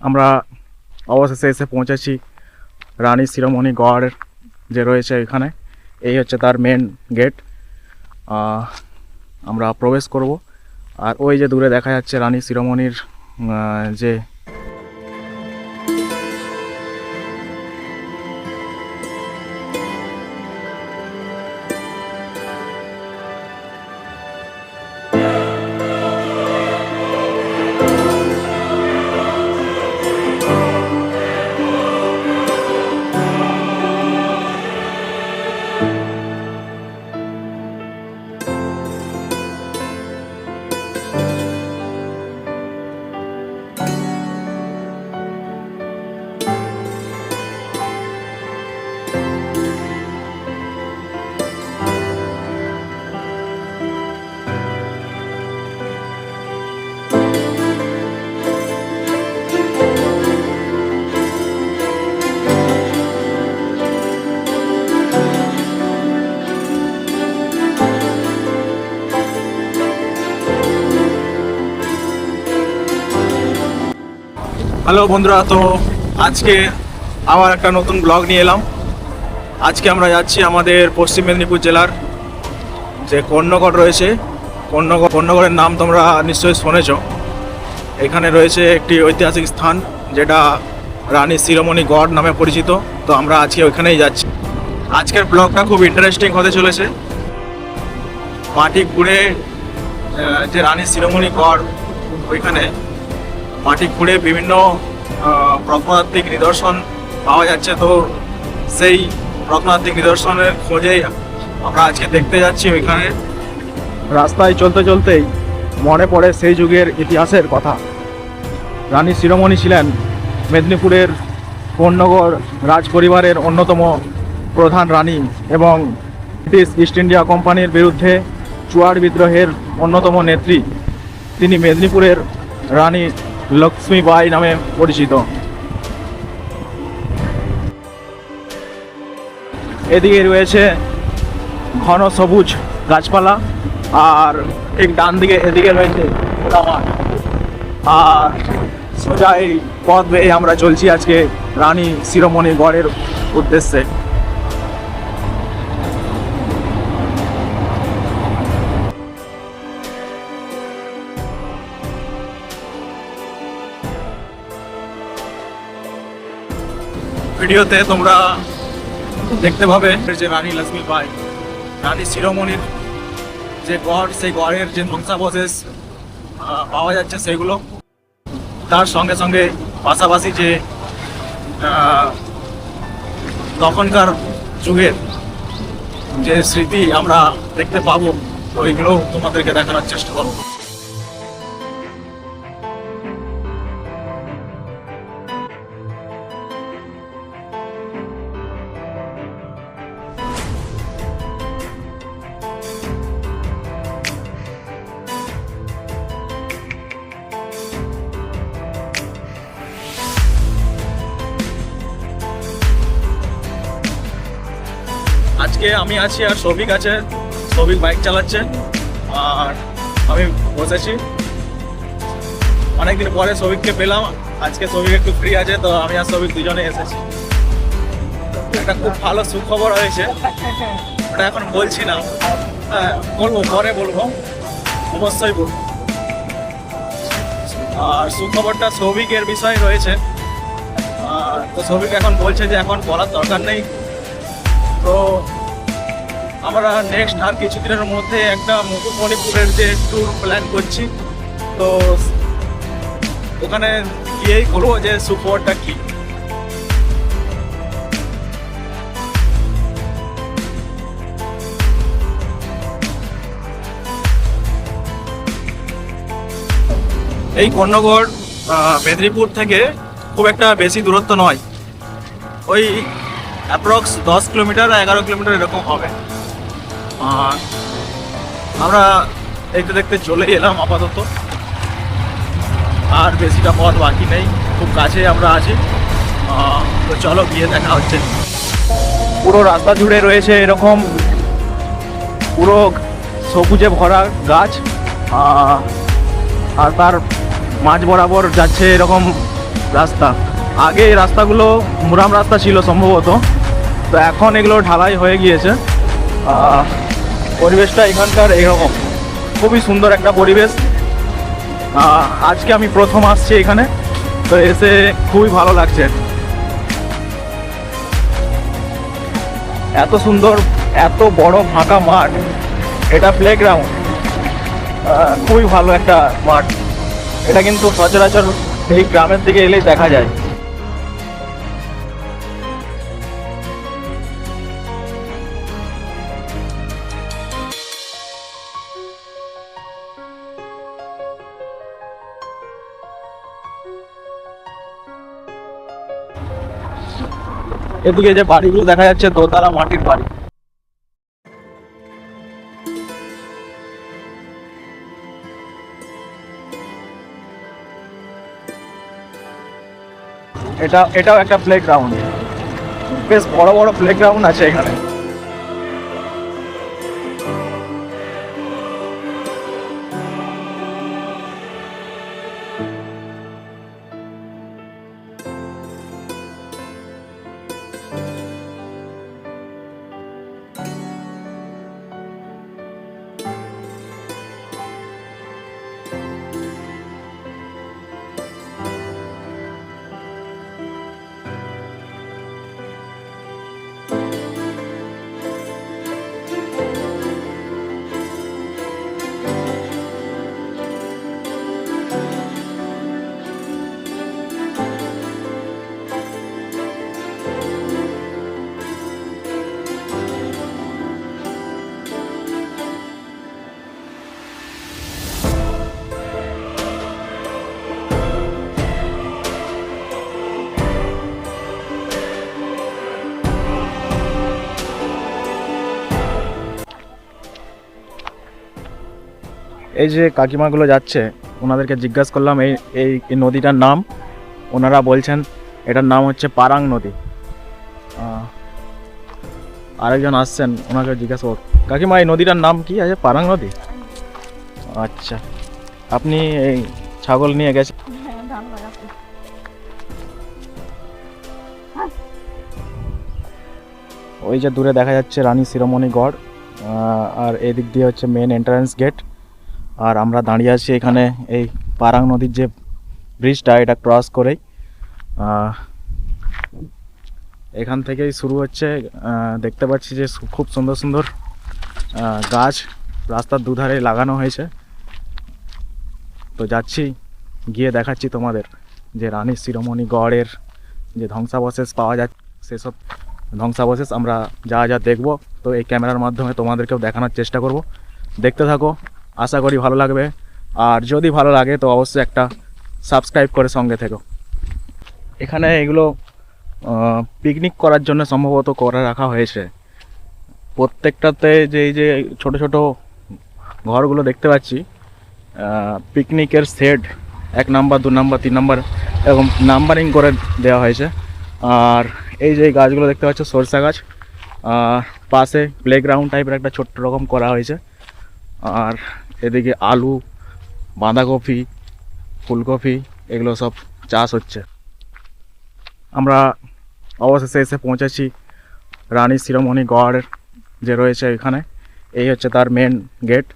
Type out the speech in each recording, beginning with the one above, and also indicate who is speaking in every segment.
Speaker 1: আমরা অবশেষে এসে পৌঁছেছি রানী শিরোমণি গড় যে রয়েছে এখানে। এই হচ্ছে তার মেন গেট। আমরা প্রবেশ করব। আর ওই যে দূরে দেখা যাচ্ছে রানী শিরোমণির যে হ্যালো বন্ধুরা, তো আজকে আবার একটা নতুন ব্লগ নিয়ে এলাম। আজকে আমরা যাচ্ছি আমাদের পশ্চিম মেদিনীপুর জেলার যে কর্ণগড় রয়েছে। কর্ণগড়ের নাম তোমরা নিশ্চয়ই শুনেছ। এখানে রয়েছে একটি ঐতিহাসিক স্থান যেটা রানী শিরোমণি গড় নামে পরিচিত। তো আমরা আজকে ওইখানেই যাচ্ছি। আজকের ব্লগটা খুব ইন্টারেস্টিং হতে চলেছে। মাটি খুঁড়ে যে রানী শিরোমণি গড়, ওইখানে মাটি খুঁড়ে বিভিন্ন প্রত্নতাত্ত্বিক নিদর্শন পাওয়া যাচ্ছে। তো সেই প্রত্নতাত্ত্বিক নিদর্শনের খোঁজেই আমরা আজকে দেখতে যাচ্ছি। ওইখানে রাস্তায় চলতে চলতেই মনে পড়ে সেই যুগের ইতিহাসের কথা। রানী শিরোমণি ছিলেন মেদিনীপুরের কর্ণগড় রাজ পরিবারের অন্যতম প্রধান রানী এবং ব্রিটিশ ইস্ট ইন্ডিয়া কোম্পানির বিরুদ্ধে চুয়াড় বিদ্রোহের অন্যতম নেত্রী। তিনি মেদিনীপুরের রানী লক্ষ্মীবাই নামে পরিচিত। এদিকে রয়েছে ঘন সবুজ গাছপালা, আর ঠিক ডান দিকে এদিকে রয়েছে খোলা মাঠ। আর সোজা এই পথ বেয়ে আমরা চলছি আজকে রানী শিরোমণি গড়ের উদ্দেশ্যে। ভিডিওতে তোমরা দেখতে পাবে যে রানী লক্ষ্মীবাই, রানী শিরোমণির যে গড়, সেই গড়ের যে ধ্বংসাবশেষ পাওয়া যাচ্ছে সেগুলো। তার সঙ্গে সঙ্গে পাশাপাশি যে তখনকার যুগের যে স্মৃতি আমরা দেখতে পাবো, ওইগুলো তোমাদেরকে দেখানোর চেষ্টা করবো। আজকে আমি আছি আর সৌভিক আছে। সৌভিক বাইক চালাচ্ছে আর আমি বসেছি। অনেকদিন পরে সৌভিককে পেলাম। আজকে সৌভিক একটু ফ্রি আছে, তো আমি আর সৌভিক দুজনে এসেছি। একটা খুব ভালো সুখবর হয়েছে, ওটা এখন বলছি না, হ্যাঁ বলবো, পরে বলবো, অবশ্যই বলবো। আর সুখবরটা সৌভিকের বিষয়ে রয়েছে। তো সৌভিক এখন বলছে যে এখন বলার দরকার নেই। তো আমরা নেক্সট আর কিছুদিনের মধ্যে একটা মুকুটমণিপুরের যে ট্যুর প্ল্যান করছি। তো ওখানে গিয়েই বলবো যে সুখবরটা কি। এই কর্ণগড় মেদিনীপুর থেকে খুব একটা বেশি দূরত্ব নয়, ওই অ্যাপ্রক্স 10 কিলোমিটার 11 কিলোমিটার এরকম হবে। আমরা দেখতে দেখতে চলে এলাম আপাতত, আর বেশিটা পথ বাকি নেই, খুব কাছে আমরা আছি। তো চলো গিয়ে দেখা হচ্ছে। পুরো রাস্তা জুড়ে রয়েছে এরকম পুরো সবুজে ভরা গাছ, আর তার মাঝ বরাবর যাচ্ছে এরকম রাস্তা। আগে এই রাস্তাগুলো মুরাম রাস্তা ছিল সম্ভবত, তো এখন এগুলো ঢালাই হয়ে গিয়েছে। পরিবেশটা এখানকার এরকম, খুবই সুন্দর একটা পরিবেশ। আজকে আমি প্রথম আসছি এখানে, তো এসে খুবই ভালো লাগছে। এত সুন্দর, এত বড় ফাঁকা মাঠ, এটা প্লেগ্রাউন্ড, খুবই ভালো একটা মাঠ। এটা কিন্তু সচরাচর এই গ্রামের দিকে এলেই দেখা যায়। এদিকে যে বাড়িগুলো দেখা যাচ্ছে, দোতলা মাটির বাড়ি। এটাও একটা প্লেগ্রাউন্ড, বেশ বড় বড় প্লেগ্রাউন্ড আছে এখানে। এই যে কাকিমাগুলো যাচ্ছে, ওনাদেরকে জিজ্ঞাসা করলাম এই এই নদীটার নাম। ওনারা বলছেন এটার নাম হচ্ছে পারাং নদী। আরেকজন আসছেন, ওনাকে জিজ্ঞাসা কর, কাকিমা এই নদীটার নাম কি আছে? পারাং নদী। আচ্ছা, আপনি এই ছাগল নিয়ে গেছেন? ওই যে দূরে দেখা যাচ্ছে রানী শিরোমণি গড়, আর এদিক দিয়ে হচ্ছে মেন এন্ট্রান্স গেট। আর আমরা দাঁড়িয়ে আছি এখানে এই পারাং নদীর যে ব্রিজটা, এটা ক্রস করেই। এখান থেকেই শুরু হচ্ছে। দেখতে পাচ্ছি যে খুব সুন্দর সুন্দর গাছ রাস্তার দুধারে লাগানো হয়েছে। তো যাচ্ছি, গিয়ে দেখাচ্ছি তোমাদের যে রানী শিরোমণি গড়ের যে ধ্বংসাবশেষ পাওয়া যাচ্ছে, সেসব ধ্বংসাবশেষ আমরা যা যা দেখব, তো এই ক্যামেরার মাধ্যমে তোমাদেরকেও দেখানোর চেষ্টা করব। দেখতে থাকো, আশা করি ভালো লাগবে। আর যদি ভালো লাগে তো অবশ্যই একটা সাবস্ক্রাইব করে সঙ্গে থেকো। এখানে এগুলো পিকনিক করার জন্য সম্ভবত করে রাখা হয়েছে। প্রত্যেকটাতে যে এই যে ছোট ছোট ঘরগুলো দেখতে পাচ্ছি, পিকনিকের সেট 1 নাম্বার 2 নাম্বার 3 নাম্বার এরকম নাম্বারিং করে দেওয়া হয়েছে। আর এই যে গাছগুলো দেখতে পাচ্ছ, সরষা গাছ। পাশে প্লেগ্রাউন্ড টাইপের একটা ছোট্ট রকম করা হয়েছে। আর এদিকে আলু, বাঁধাকপি, ফুলকপি এগুলো সব চাষ হচ্ছে। আমরা অবশেষে এসে পৌঁছেছি রানী শিরোমণি গড় যে রয়েছে এখানে। এই হচ্ছে তার মেন গেট।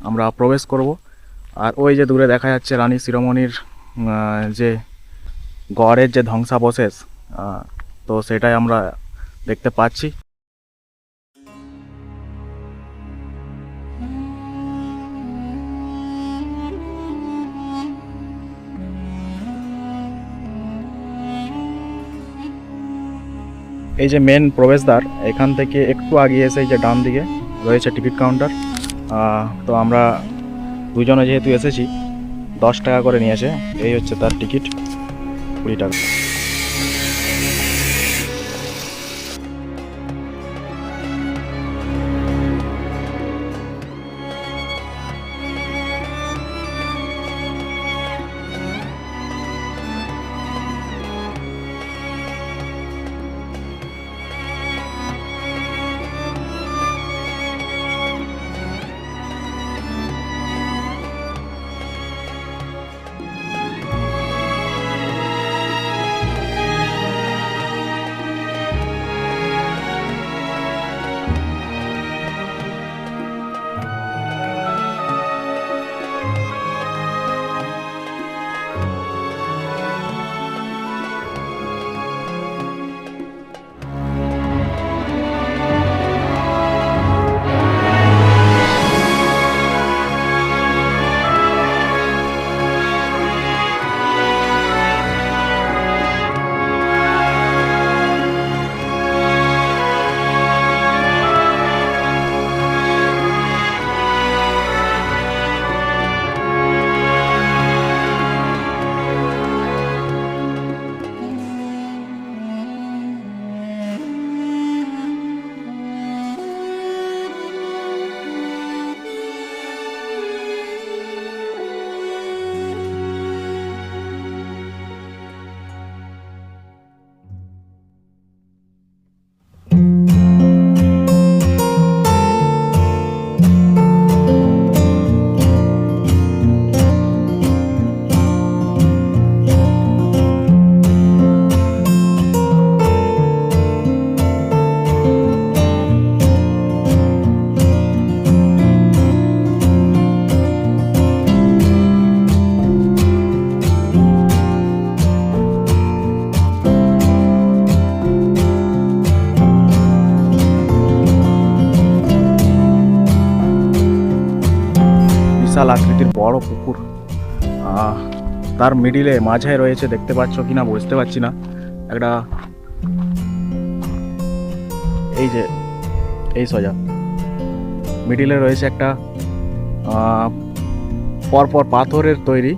Speaker 1: আমরা প্রবেশ করব। আর ওই যে দূরে দেখা যাচ্ছে রানী শিরোমণির যে গড়ের যে ধ্বংসাবশেষ, তো সেটাই আমরা দেখতে পাচ্ছি। এই যে মেন প্রবেশদ্বার, এখান থেকে একটু আগিয়ে এসে যে ডান দিকে রয়েছে টিকিট কাউন্টার। তো আমরা দুজনে যেহেতু এসেছি, 10 টাকা করে নিয়েছে। এই হচ্ছে তার টিকিট, 20 টাকা। বড় পুকুর, তার মিডিলে মাঝে রয়েছে, দেখতে পাচ্ছ কিনা বুঝতে পারছি না, একটা এই যে এই সোজা মিডিলে রয়েছে একটা পরপর পাথরের তৈরি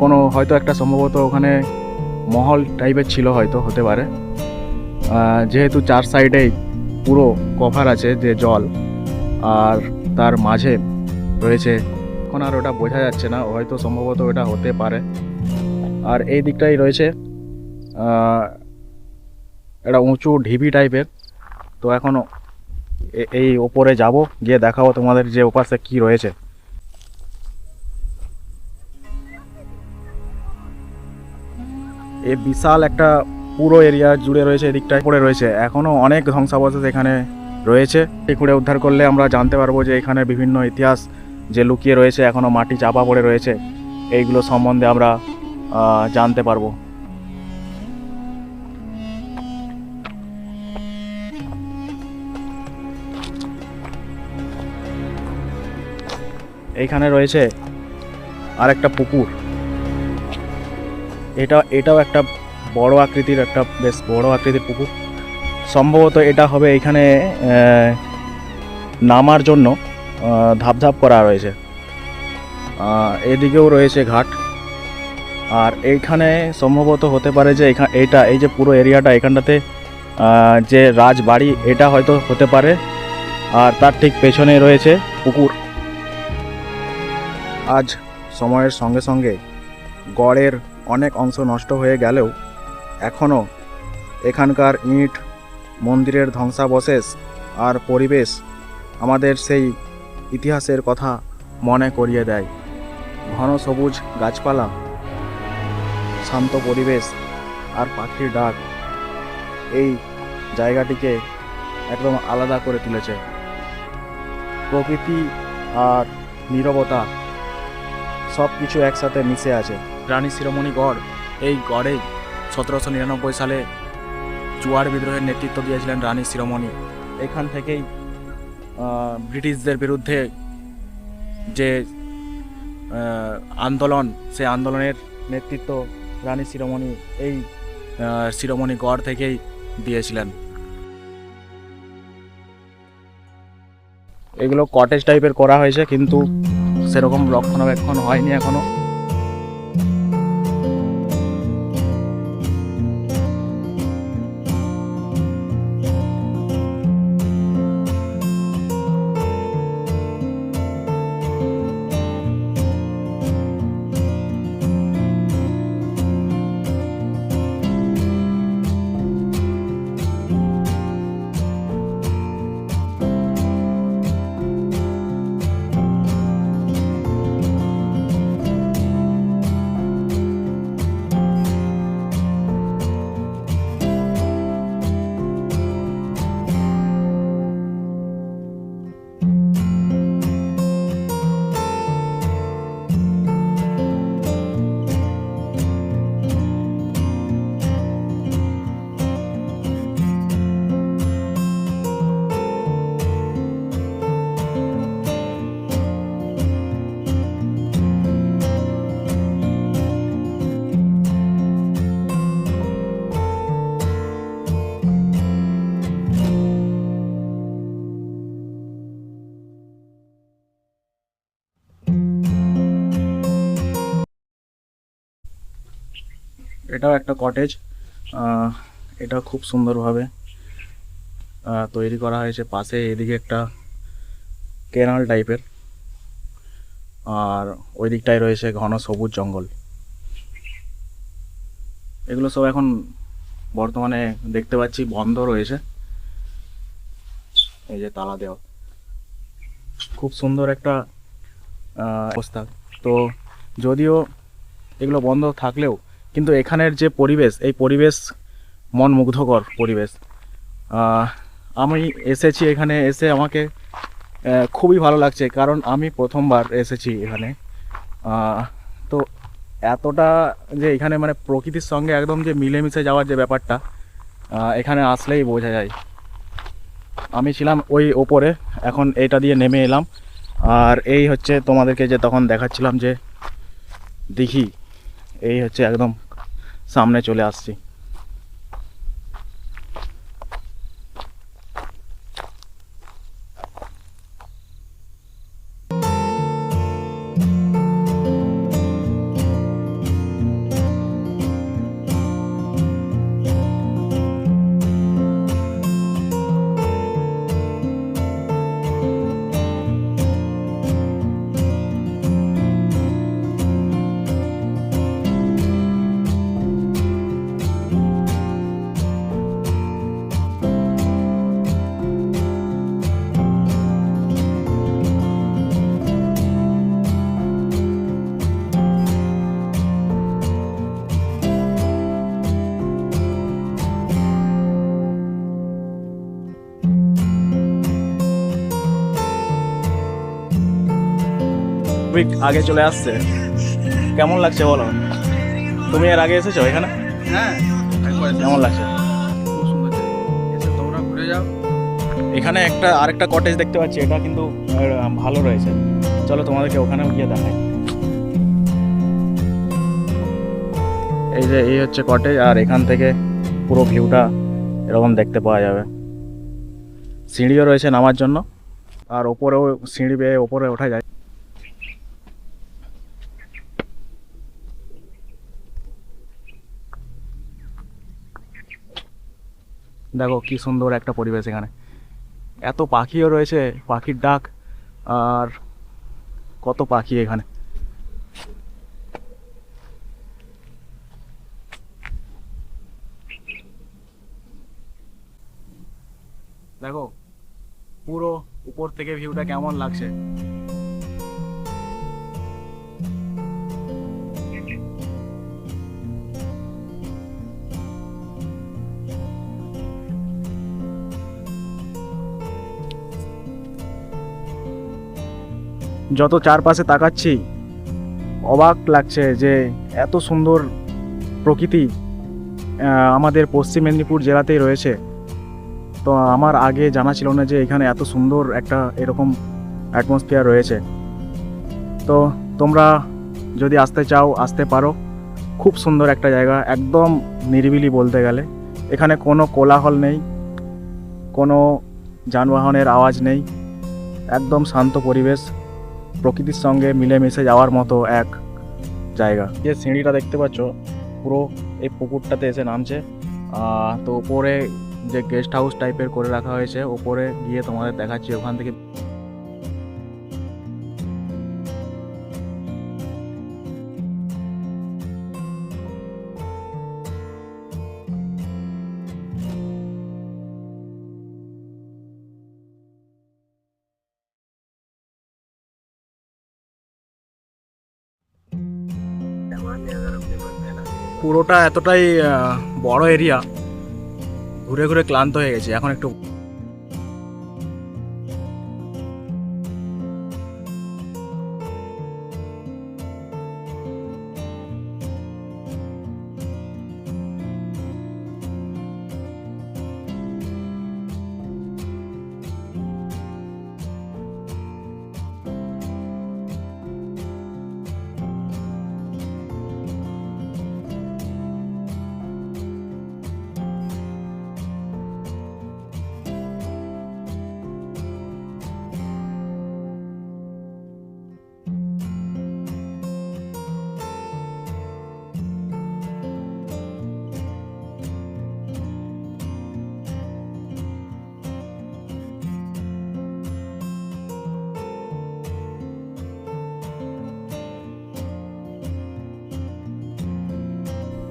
Speaker 1: কোনো হয়তো একটা সম্ভবত ওখানে মহল টাইপের ছিল, হয়তো হতে পারে। যেহেতু চার সাইডেই পুরো কভার আছে যে জল, আর তার মাঝে রয়েছে, এখন আর ওটা বোঝা যাচ্ছে না, হয়তো সম্ভবত ওটা হতে পারে। আর এই দিকটাই রয়েছে একটা উঁচু ঢিবি টাইপের। তো এখনও এই ওপরে যাব, গিয়ে দেখাবো তোমাদের যে ওপাশে কি রয়েছে। এই বিশাল একটা পুরো এরিয়া জুড়ে রয়েছে, এদিকটায় পড়ে রয়েছে, এখনও অনেক ধ্বংসাবশেষ এখানে রয়েছে। খুঁড়ে উদ্ধার করলে আমরা জানতে পারবো যে এখানে বিভিন্ন ইতিহাস যে লুকিয়ে রয়েছে, এখনও মাটি চাপা পড়ে রয়েছে, এইগুলো সম্বন্ধে আমরা জানতে পারবো। এইখানে রয়েছে আরেকটা পুকুর, এটাও একটা বড় আকৃতির, একটা বেশ বড় আকৃতির পুকুর। সম্ভবত এটা হবে এখানে নামার জন্য ধাপধাপ করা রয়েছে। এদিকেও রয়েছে ঘাট, আর এইখানে সম্ভবত হতে পারে যে এই যে পুরো এরিয়াটা, এখানটাতে যে রাজবাড়ি এটা হয়তো হতে পারে, আর তার ঠিক পেছনে রয়েছে পুকুর। আজ সময়ের সঙ্গে সঙ্গে গড়ের অনেক অংশ নষ্ট হয়ে গেলেও এখনও এখানকার ইট, মন্দিরের ধ্বংসাবশেষ আর পরিবেশ আমাদের সেই ইতিহাসের কথা মনে করিয়ে দেয়। ঘন সবুজ গাছপালা, শান্ত পরিবেশ আর পাখির ডাক এই জায়গাটিকে একদম আলাদা করে তুলেছে। প্রকৃতি আর নীরবতা সব কিছু একসাথে মিশে আছে। রানী শিরোমণি গড়, এই গড়েই 1799 সালে চুয়াড় বিদ্রোহের নেতৃত্ব দিয়েছিলেন রানী শিরোমণি। এখান থেকেই ব্রিটিশদের বিরুদ্ধে যে আন্দোলন, সেই আন্দোলনের নেতৃত্ব রানী শিরোমণি এই শিরোমণি গড় থেকেই দিয়েছিলেন। এগুলো কটেজ টাইপের করা হয়েছে, কিন্তু সেরকম রক্ষণাবেক্ষণ হয়নি এখনো। এটাও একটা কটেজ, এটা খুব সুন্দরভাবে তৈরি করা হয়েছে। পাশে এদিকে একটা কেনাল টাইপের, আর ওই দিকটায় রয়েছে ঘন সবুজ জঙ্গল। এগুলো সব এখন বর্তমানে দেখতে পাচ্ছি বন্ধ রয়েছে, এই যে তালা দেওয়া। খুব সুন্দর একটা অবস্থা। তো যদিও এগুলো বন্ধ থাকলেও কিন্তু এখানের যে পরিবেশ, এই পরিবেশ মন মুগ্ধকর পরিবেশ। আমি এসেছি, এখানে এসে আমাকে খুবই ভালো লাগছে, কারণ আমি প্রথমবার এসেছি এখানে। তো এতটা যে এখানে মানে প্রকৃতির সঙ্গে একদম যে মিলেমিশে যাওয়ার যে ব্যাপারটা এখানে আসলেই বোঝা যায়। আমি ছিলাম ওই ওপরে, এখন এটা দিয়ে নেমে এলাম, আর এই হচ্ছে তোমাদেরকে যে তখন দেখাচ্ছিলাম যে দিঘি, এই হচ্ছে একদম সামনে চলে আসছি। আগে চলে আসছে, কেমন লাগছে বলো? তুমি এর আগে এসেছো এখানে?
Speaker 2: হ্যাঁ,
Speaker 1: কেমন লাগছে?
Speaker 2: খুব সুন্দর জায়গা। এসে তোমরা ঘুরে যাও।
Speaker 1: এখানে আরেকটা কটেজ দেখতে পাচ্ছি, এটা কিন্তু ভালো রয়েছে। চলো তোমাদেরকে ওখানেও গিয়ে দেখাই। এই হচ্ছে কটেজ, আর এখান থেকে পুরো ভিউটা এরকম দেখতে পাওয়া যাবে। সিঁড়িও রয়েছে নামার জন্য, আর ওপরেও সিঁড়ি বেয়ে ওপরে ওঠা যায়। দেখো কি সুন্দর একটা পরিবেশ এখানে, এত পাখিও রয়েছে, পাখির ডাক, আর কত পাখি এখানে। দেখো পুরো উপর থেকে ভিউটা কেমন লাগছে। যত চারপাশে তাকাচ্ছি অবাক লাগছে যে এত সুন্দর প্রকৃতি আমাদের পশ্চিম মেদিনীপুর জেলাতেই রয়েছে। তো আমার আগে জানা ছিল না যে এখানে এত সুন্দর একটা এরকম অ্যাটমসফিয়ার রয়েছে। তো তোমরা যদি আসতে চাও আসতে পারো, খুব সুন্দর একটা জায়গা, একদম নিরিবিলি বলতে গেলে। এখানে কোনো কোলাহল নেই, কোনো যানবাহনের আওয়াজ নেই, একদম শান্ত পরিবেশ, প্রকৃতির সঙ্গে মিলেমিশে যাওয়ার মতো এক জায়গা। যে সিঁড়িটা দেখতে পাচ্ছ পুরো এই পুকুরটাতে এসে নামছে। তো উপরে যে গেস্ট হাউস টাইপের করে রাখা হয়েছে, ওপরে গিয়ে তোমাদের দেখাচ্ছি ওখান থেকে। পুরোটা এতটাই বড় এরিয়া, ঘুরে ঘুরে ক্লান্ত হয়ে গেছে, এখন একটু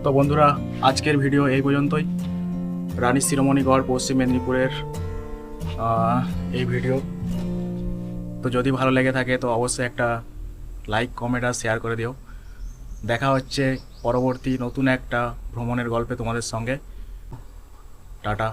Speaker 1: তো বন্ধুরা, আজকের ভিডিও এই পর্যন্তই। রানী শিরোমণিগড় পশ্চিম মেদিনীপুরের এই ভিডিও। তো যদি ভালো লেগে থাকে তো অবশ্যই একটা লাইক, কমেন্ট আর শেয়ার করে দিও। দেখা হচ্ছে পরবর্তী নতুন একটা ভ্রমণের গল্পে তোমাদের সঙ্গে। টাটা।